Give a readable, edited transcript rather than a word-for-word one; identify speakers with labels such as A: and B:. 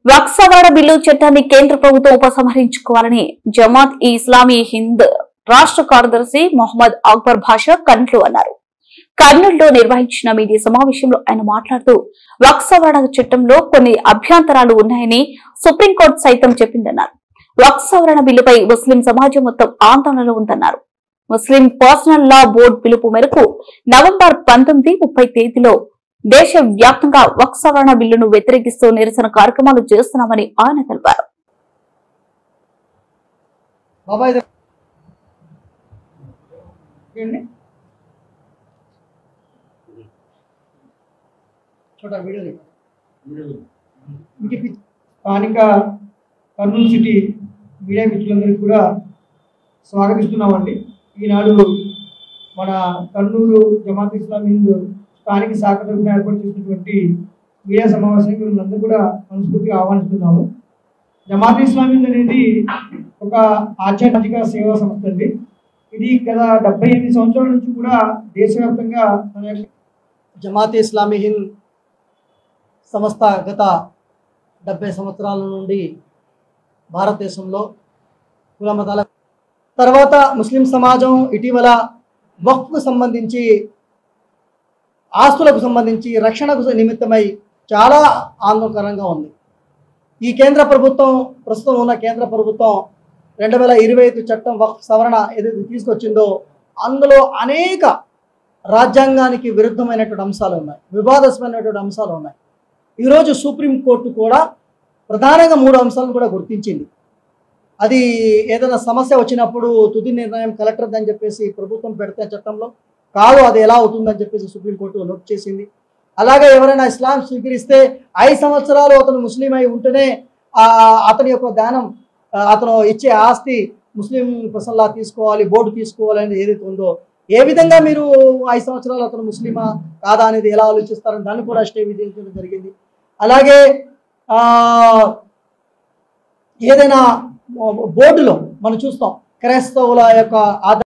A: వక్ఫ్ సవరణ బిల్లు చట్టాన్ని కేంద్ర ప్రభుత్వం ఉపసంహరించుకోవాలని జమాత్ ఈ ఇస్లామీ హింద్ రాష్ట్ర కార్యదర్శి మొహమ్మద్ అక్బర్ భాషా కర్నూలు అన్నారు. కర్నూలులో నిర్వహించిన మీడియా సమావేశంలో ఆయన మాట్లాడుతూ వక్ఫ్ సవరణ చట్టంలో కొన్ని అభ్యంతరాలు ఉన్నాయని సుప్రీంకోర్టు సైతం చెప్పిందన్నారు. వక్ఫ్ సవరణ బిల్లుపై ముస్లిం సమాజం మొత్తం ఆందోళనలో ఉందన్నారు. ముస్లిం పర్సనల్ లా బోర్డు పిలుపు మేరకు నవంబర్ 19-30 తేదీలో దేశవ్యాప్తంగా వక్ఫ్ సవరణ బిల్లును వ్యతిరేకిస్తూ నిరసన కార్యక్రమాలు చేస్తున్నామని ఆయన తెలిపారు.
B: స్థానిక కర్నూలు సిటీ మీడియా మిత్రులందరికీ కూడా స్వాగతిస్తున్నామండి. ఈనాడు మన కర్నూలు జమాత్ ఇస్లామీ హింద్ స్థానిక శాఖ తరఫున ఏర్పాటు చేసినటువంటి మీడియా సమావేశానికి మిమ్మల్ని కూడా మనస్ఫూర్తిగా ఆహ్వానిస్తున్నాము. జమాత్ ఇస్లామీ హింద్ అనేది ఒక ఆధ్యాత్మిక సేవా సంస్థ అండి. ఇది గత 78 సంవత్సరాల నుంచి కూడా దేశవ్యాప్తంగా జమాత్ ఇస్లామీ హింద్ సంస్థ గత 70 సంవత్సరాల నుండి భారతదేశంలో కుల మతాల తర్వాత ముస్లిం సమాజం ఇటీవల వక్ఫ్కు సంబంధించి ఆస్తులకు సంబంధించి రక్షణకు నిమిత్తమై చాలా ఆందోళనకరంగా ఉంది. ఈ కేంద్ర ప్రభుత్వం ప్రస్తుతం ఉన్న కేంద్ర ప్రభుత్వం 2025 చట్టం వక్ఫ్ సవరణ ఏదైతే తీసుకొచ్చిందో అందులో అనేక రాజ్యాంగానికి విరుద్ధమైనటువంటి అంశాలు ఉన్నాయి, వివాదాస్పదమైనటువంటి అంశాలు ఉన్నాయి. ఈరోజు సుప్రీంకోర్టు కూడా ప్రధానంగా 3 అంశాలను కూడా గుర్తించింది. అది ఏదైనా సమస్య వచ్చినప్పుడు తుది నిర్ణయం కలెక్టర్ అని చెప్పేసి ప్రభుత్వం పెడితే చట్టంలో కాదు, అది ఎలా అవుతుందని చెప్పేసి సుప్రీంకోర్టు నోట్ చేసింది. అలాగే ఎవరైనా ఇస్లాం స్వీకరిస్తే 5 సంవత్సరాలు అతను ముస్లిం అయి ఉంటేనే అతని యొక్క దానం, అతను ఇచ్చే ఆస్తి ముస్లిం పర్సన్లా తీసుకోవాలి, బోర్డు తీసుకోవాలి అనేది ఏదైతే ఉందో, ఏ విధంగా మీరు 5 సంవత్సరాలు అతను ముస్లిమా కాదా అనేది ఎలా ఆలోచిస్తారని దాన్ని కూడా స్టే విధించడం జరిగింది. అలాగే ఏదైనా బోర్డులో మనం చూస్తాం క్రైస్తవుల యొక్క